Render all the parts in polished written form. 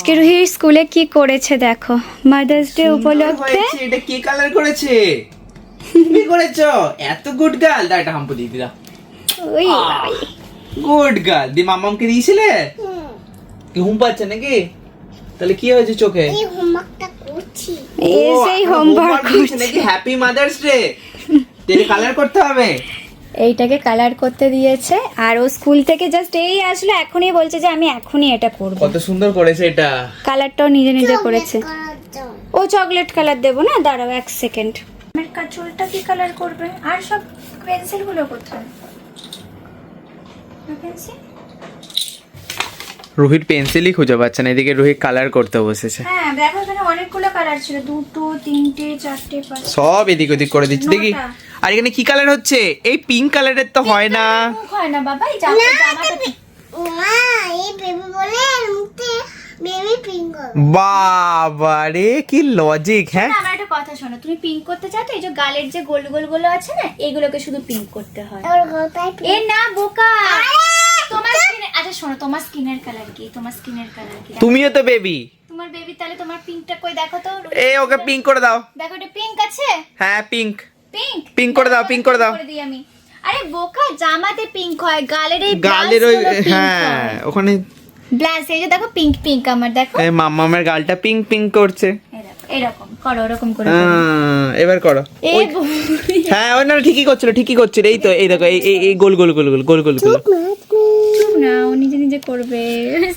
আজকে রুহি স্কুলে কি করেছে দেখো, মাদার্স ডে উপলক্ষে। এটা কি কালার করেছে? কি করেছো? এত গুড গার্ল। দাঁড়া হাম্পু দিয়ে দিলা। ওই গুড গার্ল। দি মাম্মামকে দিয়েছিলে? কি ঘুম পাচ্ছে নাকি? তাহলে কি হয়েছে চোখে? এই হোমওয়ার্কটা করছি। এই সেই হোমওয়ার্ক করছে নাকি? Happy mother's day. তেরে কালার করতে হবে। এইটাকে কালার করতে দিয়েছে, আর ও স্কুল থেকে জাস্ট এই আসলে এখনই বলছে যে আমি এখনই এটা করব। কত সুন্দর করেছে এটা। কালারটাও নিজে নিজে করেছে। করার জন্য। ও চকলেট কালার দেবো না, দাঁড়াও এক সেকেন্ড। আমার কাজলটা কি কালার করবে? আর সব পেন্সিল গুলো কোথায়? পেন্সিল? রুহির পেন্সিলই খুঁজে পাচ্ছে না, এদিকে রুহি কালার করতে বসেছে। হ্যাঁ দেখো, এখানে অনেকগুলো কালার ছিল, 2 3 4 5 সব এদিক ওদিক করে দিচ্ছে দেখি। নটা। আর এখানে কি কালার হচ্ছে? এই পিঙ্ক কালারের তো হয় না। মুখ হয় না বাবা, এই জামাটা মা এই বেবি বলে মুখে বেবি পিঙ্ক করো। বাবা রে কি লজিক। হ্যাঁ আমার একটা কথা শোনো, তুমি পিঙ্ক করতে চাও তো এই যে গালের যে গোল গোল গুলো আছে না, এগুলোকে শুধু পিঙ্ক করতে হয়। ওর গলায় এ না বোকা, তোমার স্কিনের, আচ্ছা শোনো, তোমার স্কিনের কালার কি? তোমার স্কিনের কালার কি? তুমিও তো বেবি। তোমার বেবি, তাহলে তোমার পিঙ্কটা কই দেখো তো। এ ওকে পিঙ্ক করে দাও। দেখো এটা পিঙ্ক আছে। হ্যাঁ পিঙ্ক। পিঙ্ক পিঙ্ক করে দাও, পিঙ্ক করে দাও। করে দিই আমি। আরে বোকা, জামাতে পিঙ্ক হয়, গালের এই গালের ওই হ্যাঁ ওখানে ব্লাস, এই যে দেখো পিঙ্ক পিঙ্ক আমার দেখো। এই মাম্মামের গালটা পিঙ্ক পিঙ্ক করছে। এই দেখো, এরকম করো, ওরকম করে এবার করো। এই হ্যাঁ ওই না ঠিকই করছিল, ঠিকই করছিল। এই তো এই দেখো এই এই গোল গোল গোল গোল গোল গোল গোল। চুপ না, ও নিজে নিজে করবে।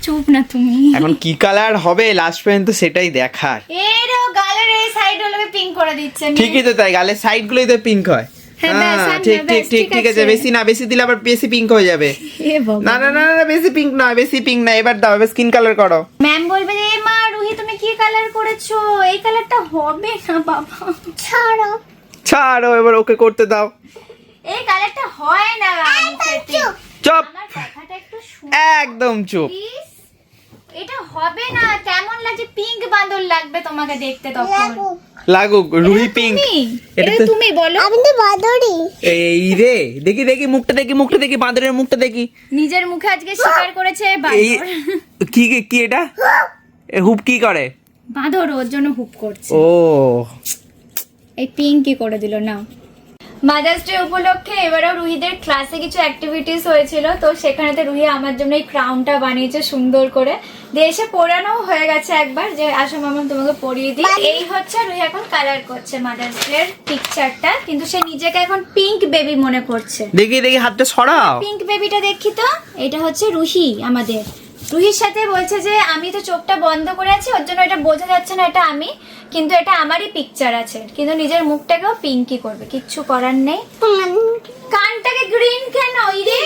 চুপ না তুমি। এখন কি কালার হবে লাস্ট পর্যন্ত সেটাই দেখার। এরও গালের এই সাইড গুলোকে পিঙ্ক করে দিচ্ছে। ঠিকই তো তাই, গালের সাইড গুলোই তো পিঙ্ক হয়। হ্যাঁ, ব্যাস, আর ঠিক না, ঠিক ব্যাস, ঠিক ঠিক ঠিক আছে। আছে। বেশি না, বেশি দিলে আবার বেশি পিঙ্ক হয়ে যাবে। এ বাবা। না না না না বেশি পিঙ্ক না, বেশি পিঙ্ক না। এবার দাও, এবার স্কিন কালার করো। ম্যাম বলবে যে মা রুহি তুমি কি কালার করেছো, এই কালারটা হবে না বাবা। ছাড়ো। ছাড়ো, এবার ওকে করতে দাও। এই কালারটা হয় না মুখেতে। চুপ, আমার কথাটা একটু শুনো একদম চুপ। প্লিজ। এটা হবে না, কেমন লাগছে, পিঙ্ক বাঁদর লাগবে তোমাকে দেখতে তখন। লাগুক রুহি পিঙ্ক। এটা তুমি বলো। আমি তো বাদরি। এই রে দেখি দেখি মুখটা দেখি, মুখটা দেখি, বাঁদরের মুখটা দেখি। নিজের মুখে আজকে স্বীকার করেছে এই বাঁদর। কি কি এটা? হুপ কি করে? বাঁদর ওর জন্য হুপ করছে। ও এই পিঙ্ক কি করে দিল না। মাদার্স ডে উপলক্ষে এবারেও রুহিদের ক্লাসে কিছু অ্যাক্টিভিটিস হয়েছিল, তো সেখানেতে রুহি আমার জন্য এই ক্রাউনটা বানিয়েছে সুন্দর করে, দিয়ে এসে পরানো হয়ে গেছে একবার, যে আসো মামা তোমাকে পরিয়ে দিই। এই হচ্ছে রুহি এখন কালার করছে মাদার্স ডে এর পিকচারটা, কিন্তু সে নিজেকে এখন পিঙ্ক বেবি মনে করছে। দেখি দেখি হাতটা সরাও। পিঙ্ক বেবিটা দেখি তো, এটা হচ্ছে রুহি আমাদের। রুহির সাথে বলছে যে আমি তো চোখটা বন্ধ করে আছি, ওর জন্য এটা বোঝা যাচ্ছে না এটা আমি, কিন্তু এটা আমারই পিকচার আছে, কিন্তু নিজের মুখটাকেও পিঙ্কই করবে, কিচ্ছু করার নেই। কানটাকে গ্রিন কেন? ইরে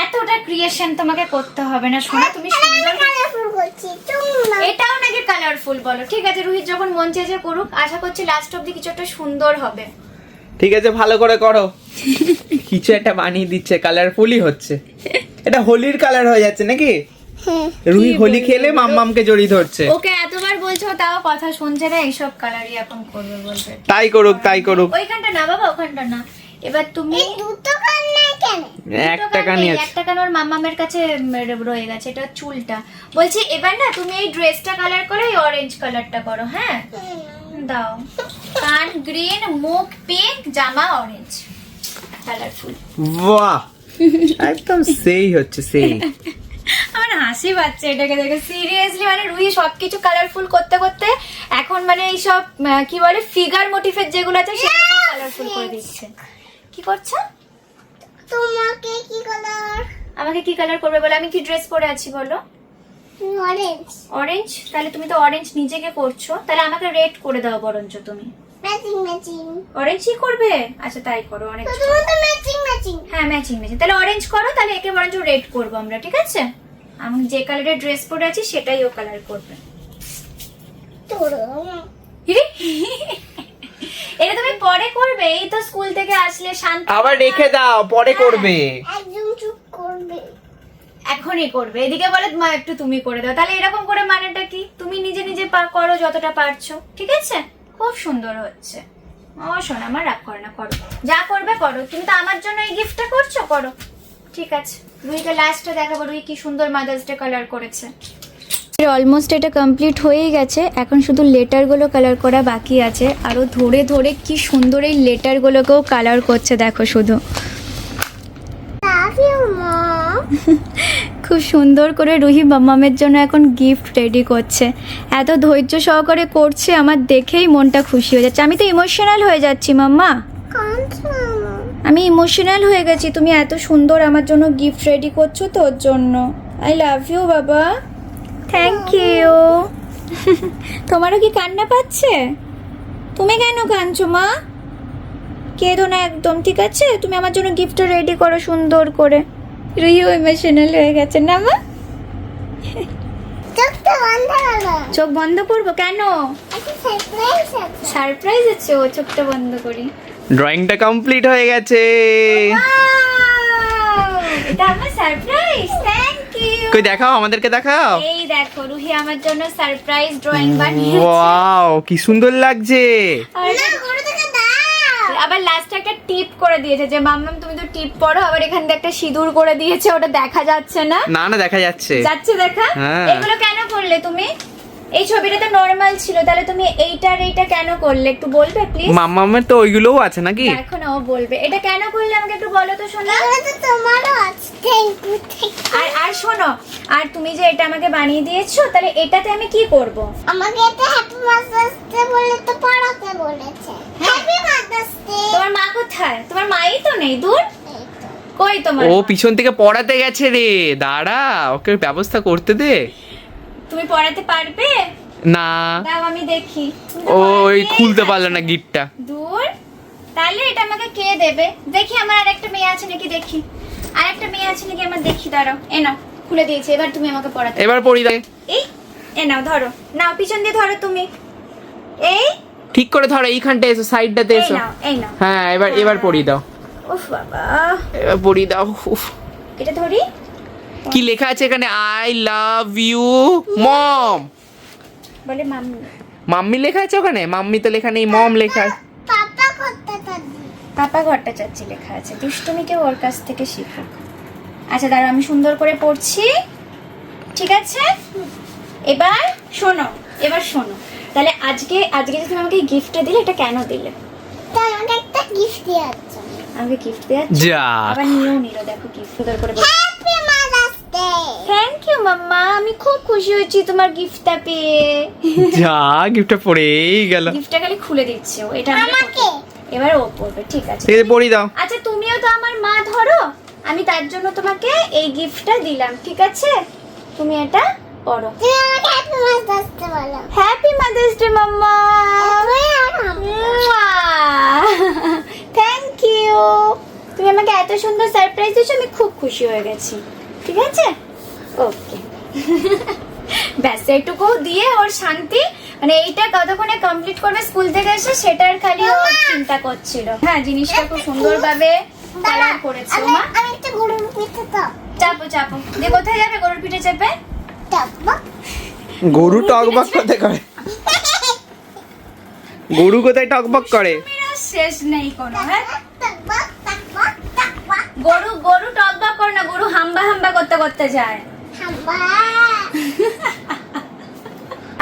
এতটা ক্রিয়েশন তোমাকে করতে হবে না সোনা, তুমি সুন্দর। কালারফুল করছি তোমরা। এটাও নাকি কালারফুল বলো? ঠিক আছে, রুহিত যখন মন চেয়েছে করুক, আশা করছি লাস্ট অব্দি কিছু একটা সুন্দর হবে। ঠিক আছে ভালো করে করো। কিছু একটা বানিয়ে দিচ্ছে, কালারফুলই হচ্ছে। এটা হোলির কালার হয়ে যাচ্ছে নাকি? রুহি হোলি খেলে মাম্মামকে জড়িয়ে ধরছে। ওকে এতবার বলছো তাও কথা শুনছে না, এইসব কালারই এখন করবে বলবে। তাই করুক, তাই করুক। ওইখানটা না বাবা, ওখানটা না। এবার তুমি এই দুটো কান নাই কেন? একটা কানি আছে। একটা কান ওর মামামের কাছে রয়ে গেছে, এটা চুলটা। বলছি এবার না তুমি এই ড্রেসটা কালার করো, এই অরেঞ্জ কালারটা করো। হ্যাঁ দাও। কান গ্রিন, মুখ পিঙ্ক, জামা অরেঞ্জ, কালারফুল। বাহ একদম সেই হচ্ছে সেই। আমার হাসি পাচ্ছে এটাকে দেখে, সিরিয়াসলি। মানে রুহি সবকিছু কালারফুল করতে করতে এখন মানে এই সব কি বলে ফিগার মোটিভের যেগুলো আছে সেগুলো কালারফুল করে দিচ্ছে। কি করছো? তোমাকে কি কালার? আমাকে কি কালার করবে বলে? আমি কি ড্রেস পরে আছি বলো? অরেঞ্জ। অরেঞ্জ? তাহলে তুমি তো অরেঞ্জ নিজেকে করছো, তাহলে আমাকে রেড করে দাও বরঞ্চ তুমি। Matching matching. অরেঞ্জই করবে? আচ্ছা তাই করো, অরেঞ্জ। তোমার তো ম্যাচিং ম্যাচিং। হ্যাঁ ম্যাচিং ম্যাচিং, তাহলে অরেঞ্জ করো, তাহলে একে বরঞ্চ রেড করবো আমরা, ঠিক আছে? আমি যে কালারের ড্রেস পরে আছি সেটাই ও কালার করবে। হিরে, এটা তুমি পরে করবে, এই তো স্কুল থেকে আসলে শান্ত। আবার রেখে দাও, পরে করবে। একদম চুপ করবে। এখনই করবে। এদিকে বলে মা একটু তুমি করে দাও, তাহলে এরকম করে মানেটা কি? তুমি নিজে নিজে করো যতটা পারছো, ঠিক আছে? খুব সুন্দর হচ্ছে। ও শোনা, আমার রাগ করে না, করো যা করবে করো। তুমি তো আমার জন্য এই গিফটটা করছো, করো। ঠিক আছে, রুহিকে লাস্টে দেখাবো রুহি কি সুন্দর মাদার্স ডে কালার করেছে। অলমোস্ট এটা কমপ্লিট হয়েই গেছে, এখন শুধু লেটারগুলো কালার করা বাকি আছে। আরও ধরে ধরে কি সুন্দর এই লেটারগুলোকেও কালার করছে, দেখো শুধু লাভ ইউ মম। খুব সুন্দর করে রুহি মাম্মামের জন্য এখন গিফট রেডি করছে। এত ধৈর্য সহকারে করছে, আমার দেখেই মনটা খুশি হয়ে যাচ্ছে। আমি তো ইমোশনাল হয়ে যাচ্ছি মাম্মা, আমি ইমোশনাল হয়ে গেছি। তুমি এত সুন্দর আমার জন্য গিফট রেডি করছো তো, ওর জন্য আই লাভ ইউ বাবা, থ্যাংক ইউ। তোমারও কি কান্না পাচ্ছে? তুমি কেন কাঁদছো মা? কেঁদো না একদম, ঠিক আছে? তুমি আমার জন্য গিফটটা রেডি করো সুন্দর করে। রুহিও ইমোশনাল হয়ে গেছে না মা? চোখটা বন্ধ করো। চোখ বন্ধ করবো কেন? একটা সারপ্রাইজ আছে। সারপ্রাইজ আছে, ও চোখটা বন্ধ করি। ড্রয়িংটা কমপ্লিট হয়ে গেছে। এটা আমার সারপ্রাইজ, থ্যাংক ইউ। কই দেখাও, আমাদেরকে দেখাও। এই দেখো রুহি আমার জন্য সারপ্রাইজ ড্রয়িং বানিয়েছে। ওয়াও, কি সুন্দর লাগছে। আর না ঘুরে থেকে দাও। আবার লাস্টে একটা টিপ করে দিয়েছে যে মাম্মাম তুমি তো টিপ পড়ো, আবার এখান থেকে একটা সিঁদুর করে দিয়েছে, ওটা দেখা যাচ্ছে না। না না, দেখা যাচ্ছে। যাচ্ছে দেখা। হ্যাঁ। এগুলো কেন করলে তুমি? এই ছবিটা তো নরমাল ছিল, তাহলে তুমি এইটা আর এইটা কেন করলে একটু বলবে প্লিজ? মাম্মামের তো ওইগুলোও আছে নাকি? দেখো না, ও বলবে। এটা কেন করলে আমাকে একটু বলো তো শোনা। এগুলো তো তোমারও আছে। Thank you thank you. আর শোনো, আর তুমি যে এটা আমাকে বানিয়ে দিয়েছো, তাহলে এটাতে আমি কি করব? আমাকে এটা হ্যাপি মাদার্স ডে বলে তো পড়াতে বলেছে। Happy mother's day. তোমার মা কোথায়? তোমার মাই তো নেই, দূর। কই তোমার ও মা? পিছন থেকে পড়াতে গেছে রে, দাঁড়া ওকে ব্যবস্থা করতে দে। তুমি পড়াতে পারবে? না, দাও আমি দেখি। তুমি তো ওই পড়াতেই খুলতে পারছো পারলো না না। গিটটা। দূর। তাহলে এটা আমাকে কে দেবে? দেখি আমার আরেকটা মেয়ে আছে নাকি, দেখি আরেকটা মেয়ে আছে নাকি আমার, দেখি দাঁড়াও। এ নাও, খুলে দিয়েছি, এবার তুমি আমাকে পড়াতে। এবার পড়ি দে। এই এ নাও, ধরো, নাও পিছন দিয়ে ধরো তুমি। এই ঠিক করে ধরো, এইখানটা এসো, সাইডটাতে এই এসো। নাও, এই নাও। হ্যাঁ, এবার পড়ি দাও। উফ বাবা, এবার পড়ি দাও। উফ, এটা ধরি। কি লেখা আছে এখানে? I love you mom. বলে মাম্মি। মাম্মি লেখা আছে ওখানে? মাম্মি তো লেখা নেই, মম লেখা আছে। পাপা করতে পারি। পাপা ভট্টাচার্য লেখা আছে। দুষ্টুমি কেউ ওর কাছ থেকে শিখো। আচ্ছা দাঁড়াও, আমি সুন্দর করে পড়ছি, ঠিক আছে? এবার শোনো, এবার শোনো। তাহলে আজকে যে তুমি আমাকে গিফটটা দিলে, এটা কেন দিলে? তাই আমাকে একটা গিফট দিয়ে আছে। আমাকে গিফট দেওয়া যাক। আবার নিয়েও নিল, দেখো কি সুন্দর করে। Happy mother's day. Thank you mamma, আমি খুব খুশি হয়েছি তোমার গিফটটা পেয়ে। যা, গিফটটা পড়েই গেল। গিফটটা খালি খুলে দিচ্ছে ও, এটা আমাকে আমাকে। পড়তে- এবার ও পড়বে, ঠিক আছে? ঠিক আছে, পড়ি দাও। আচ্ছা তুমিও তো আমার মা, ধরো আমি তার জন্য তোমাকে এই গিফটটা দিলাম, ঠিক আছে? তুমি এটা পড়ো। তুমি আমাকে হ্যাপি মাদার্স ডে বলো। Happy mother's day mamma. Thank you, তুমি আমাকে এত সুন্দর সারপ্রাইজ দিয়েছো, আমি খুব খুশি হয়ে গেছি, ঠিক আছে? ওকে। ব্যাস এইটুকু দিয়ে ওর শান্তি, মানে এইটা কতক্ষণে কমপ্লিট করবে স্কুল থেকে এসে, সেটার খালি ও চিন্তা করছিল। হ্যাঁ, জিনিসটা খুব সুন্দরভাবে কালার করেছে মা। আমি একটা গরুর পিঠে দাও। চাপো চাপো, দিয়ে কোথায় যাবে গরুর পিঠে চেপে? দাও। গরু টকবক কোথায় করে? গরু কোথায় টকবক করে? মেরা শেষ নেই কোনো। হ্যাঁ, গরু গরু টকবক করে না, গরু হাম্বা হাম্বা করতে করতে যায়।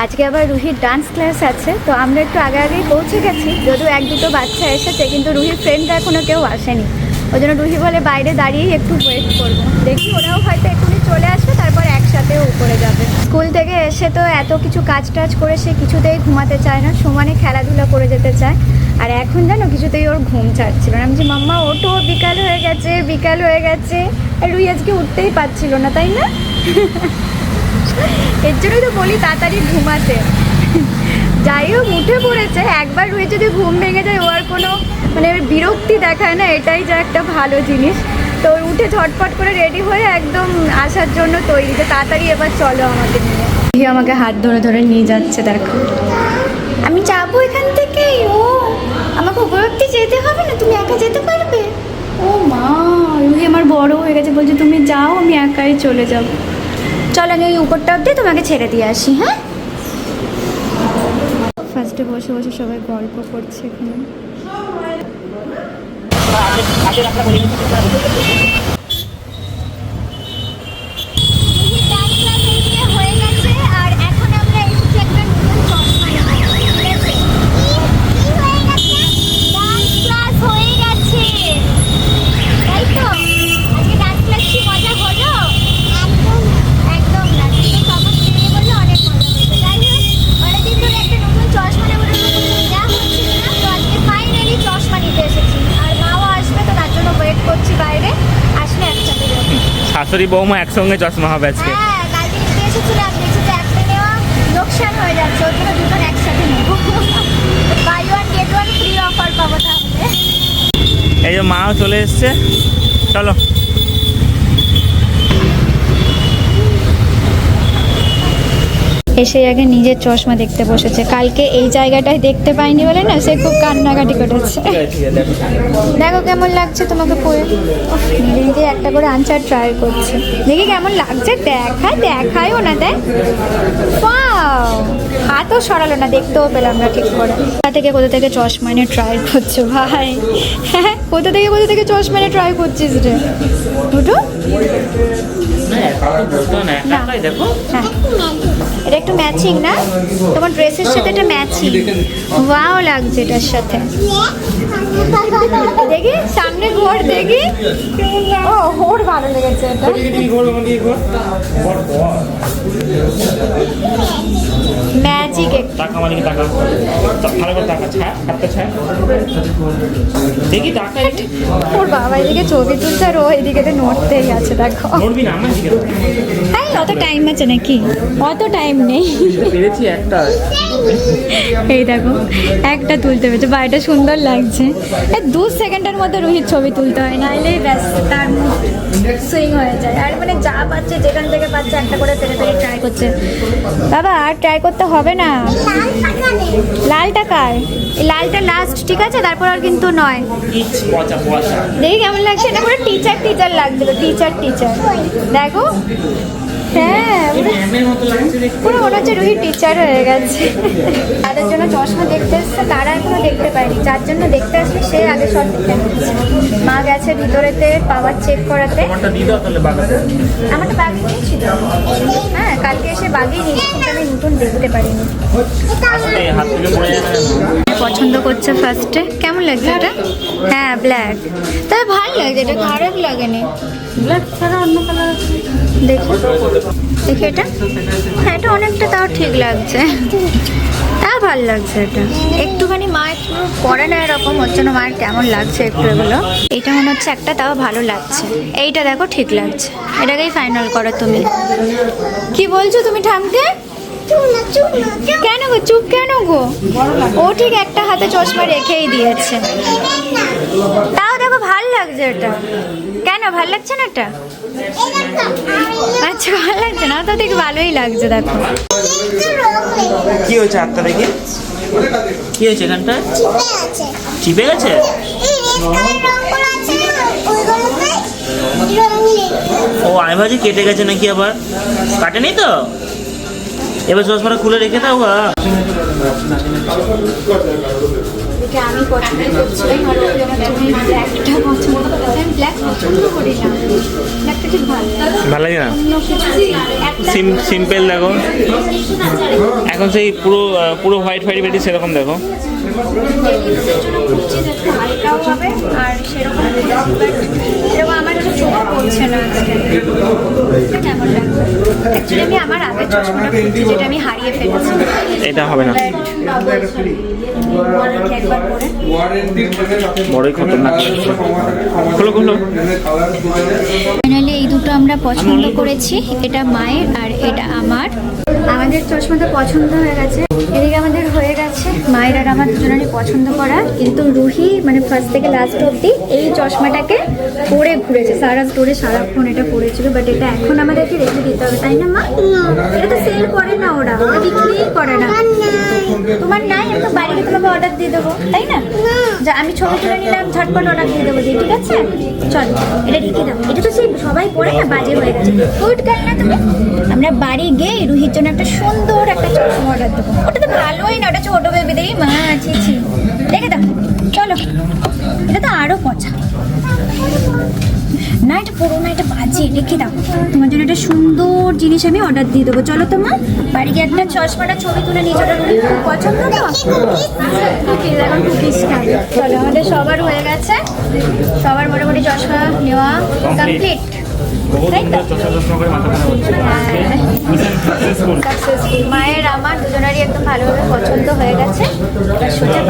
আজকে আবার রুহির ডান্স ক্লাস আছে, তো আমরা একটু আগে আগেই পৌঁছে গেছি। যদিও এক দুটো বাচ্চা এসেছে, কিন্তু রুহির ফ্রেন্ড এখনো কেউ আসেনি। ওই জন্য রুহি বলে বাইরে দাঁড়িয়েই একটু ওয়েট করবো, দেখি ওরাও হয়তো এক্ষুনি চলে আসবে, তারপর একসাথেও উপরে যাবে। স্কুল থেকে এসে তো এত কিছু কাজ টাজ করে সে কিছুতেই ঘুমাতে চায় না, সমানে খেলাধুলা করে যেতে চায়। আর এখন জানো কিছুতেই ওর ঘুম ছাড়ছিল না। আমি বলছি মাম্মা ওঠো, বিকাল হয়ে গেছে, বিকাল হয়ে গেছে। আর রুহি আজকে উঠতেই পারছিল না, তাই না? এর জন্যই তো বলি তাড়াতাড়ি ঘুমাতে। যাই হোক উঠে পড়েছে। একবার রুহি যদি ঘুম ভেঙে যায়, ও আর কোনো মানে বিরক্তি দেখায় না, এটাই যা একটা ভালো জিনিস। তো উঠে ঝটপট করে রেডি হয়ে একদম আসার জন্য তৈরি, যে তাড়াতাড়ি এবার চলো আমাকে নিয়ে। রুহি আমাকে হাত ধরে ধরে নিয়ে যাচ্ছে, দেখো আমি যাবো এখান থেকেই। ও আমাকে উপর অব্দি যেতে হবে না, তুমি একা যেতে পারবে? ও মা, রুহি আমার বড় হয়ে গেছে, বলছে তুমি যাও, আমি একাই চলে যাবো। চল আমি ওই উপরটা অব্দি তোমাকে ছেড়ে দিয়ে আসি। হ্যাঁ, ফার্স্টে বসে বসে সবাই গল্প করছে এখানে। হয়ে গেছে, আর শাশুড়ি বৌমা একসঙ্গে চশমা হবে আজকে। হ্যাঁ, কালকে নিতে এসেছিলাম, দেখছি যে একটা নেওয়া লোকসান হয়ে যাচ্ছে, ওর জন্য দুজন একসাথে নেবো। Buy one get one free offer পাবো তাহলে। এই যে মাও চলে এসছে, চলো। এসে আগে নিজের চশমা দেখতে বসেছে, কালকে এই জায়গাটায় দেখতে পাইনি বলে না সে খুব কান্নাকাটি করেছে। দেখো কেমন লাগছে তোমাকে পরে। উফ, নিজে নিজে একটা করে আনসার ট্রাই করছে, দেখি কেমন লাগছে। দেখায়ও না, দেখ। ওয়াও, হাতও সরালো না, দেখতেও পেলাম না ঠিক করে। কোথা থেকে চশমা এনে ট্রাই করছো ভাই? হ্যাঁ, কোথা থেকে চশমা এনে ট্রাই করছিস রে দুটো? না, হ্যাঁ, এটা একটু ম্যাচিং না তোমার ড্রেসের সাথে, এটা ম্যাচিং। ওয়াও লাগছে এটার সাথে। দেখি সামনে ঘোর, দেখি। ও ওর ভালো লেগেছে এটা। ম্যাজিক টাকা মানে টাকা ভালো করে টাকা ছাড়, হাতটা ছাড়, দেখি টাকা। ওর বাবা এদিকে ছবি তুলছে আর ও এদিকে নড়তেই আছে, দেখো। নড়বি না আমার দিকে। হ্যাঁ, অত টাইম আছে নাকি? অত টাইম নেই। পেরেছি একটা। এই দেখো একটা তুলতে পেরেছে, বাড়িটা সুন্দর লাগছে। এই 2 সেকেন্ডের মধ্যে রুহির ছবি তুলতে হয়, নাহলে ব্যাস তার মুড সুইং হয়ে যায়। আর মানে যা পাচ্ছে যেখান থেকে পাচ্ছে একটা করে পেরে ট্রাই করছে। বাবা আর ট্রাই করতে হবে না। লালটা কার? এই লালটা লাস্ট, ঠিক আছে? তারপর আর কিন্তু নয়। দেখি কেমন লাগছে। এটা পুরো টিচার লাগছিল, টিচার দেখো। হ্যাঁ, পুরো মনে হচ্ছে রুহি টিচার হয়ে গেছে। তাদের জন্য চশমা দেখতে এসছে, তারা এখনো দেখতে পায়নি। যার জন্য দেখতে আসবে সে আগে সব দেখতে নিচ্ছে। মা গেছে ভিতরেতে পাওয়ার চেক করাতে। আমার তো বাগি নিয়েছিল। হ্যাঁ, কালকে এসে বাগি নিয়েছি, কিন্তু আমি নতুন দেখতে পারিনি। পছন্দ করছে ফার্স্টে। কেমন লাগছে এটা? হ্যাঁ, ব্ল্যাক। তবে ভালো লাগছে, এটা খারাপ লাগেনি। ব্ল্যাক ছাড়া অন্য কালার দেখি এটা। হ্যাঁ, এটা অনেকটা তাও ঠিক লাগছে, তাও ভালো লাগছে এটা। একটুখানি মা একটু পরে না এরকম হচ্ছে না, মায়ের কেমন লাগছে একটু এগুলো। এটা মনে হচ্ছে একটা, তাও ভালো লাগছে। এইটা দেখো ঠিক লাগছে, এটাকেই ফাইনাল করো তুমি। কি বলছো তুমি ঠামকে? কেন গো, চুপ কেন গো? ও ঠিক একটা হাতে চশমা রেখেই দিয়েছে। তাও দেখো ভাল লাগছে এটা। কেন ভাল লাগছে না এটা? আচ্ছা, ভালো লাগছে না তো? দেখি ভালোই লাগছে, দেখো। কি হয়েছে হাতটা দেখি? কি হয়েছে এখানটা? চিপে গেছে? ও আমি ভাবছি কেটে গেছে নাকি, আবার কাটেনি তো? এবার চশমাটা খুলে রেখে দাও। আমি পছন্দ করছিলাম, তুমি ব্ল্যাকটা পছন্দ করো। আমি ব্ল্যাক পছন্দ করি না, ব্ল্যাকটা ঠিক ভালো লাগে না। অন্য কিছু সিম্পল দেখো, এখন সেই পুরো হোয়াইট বেটি সেরকম দেখো। হালকাও হবে আর সেরকম এরকম আমার কিছু চোখে পড়ছে না আজকে। কেমন লাগবে? অ্যাকচুয়ালি আমি আমার আগের চশমাটা খুঁজছি, যেটা আমি হারিয়ে ফেলেছি। এটা হবে না, বড়ই খতরনাক। খোলো। ফাইনালি এই দুটো আমরা পছন্দ করেছি, এটা মায়ের আর এটা আমার। আমাদের চশমাটা পছন্দ হয়ে গেছে। এদিকে আমাদের হয়ে গেছে মায়ের আর আমার দুজনেরই পছন্দ করা। কিন্তু রুহি মানে ফার্স্ট থেকে লাস্ট অবধি এই চশমাটাকে পরে ঘুরেছে, সারা স্টোরে সারাক্ষণ এটা পরেছিল। বাট এটা এখন আমাদেরকে রেখে দিতে হবে, তাই না মা? এটা তো সেল করে না, ওরা বিক্রিই করে না। তোমার নাই, আমি তো বাড়িতে তোমাকে অর্ডার দিয়ে দেবো, তাই না? যা আমি ছবি তুলে নিলাম, ঝটপট অর্ডার দিয়ে দেবো, ঠিক আছে? চল এটা রেখে দাও। এটা তো সেই সবাই পরে না, বাজে হয়ে গেছে। গুড গার্ল না তুমি? আমরা বাড়ি গিয়ে রুহির জন্য একটা সুন্দর একটা চশমা অর্ডার দেবো। ওটা তো ভালোই না, ওটা ছোট বেবি। দেখি মা, ছি রেখে দাও, চলো। এটা তো আরো পচা না, এটা পুরো না, এটা বাজে, রেখে দাও। তোমার জন্য একটা সুন্দর জিনিস আমি অর্ডার দিয়ে দেবো। চলো তো মা, বাড়ি গিয়ে একটা চশমাটা ছবি তুলে নিয়ে চলো। খুব পছন্দ তো কুকিজ, এখন কুকিজ খাই। চলো, আমাদের সবার হয়ে গেছে, সবার মোটামুটি চশমা নেওয়া কমপ্লিট, তাই তো? সাকসেসফুল। মায়ের আমার দুজনেরই একদম ভালোভাবে পছন্দ হয়ে গেছে। এবার সোজা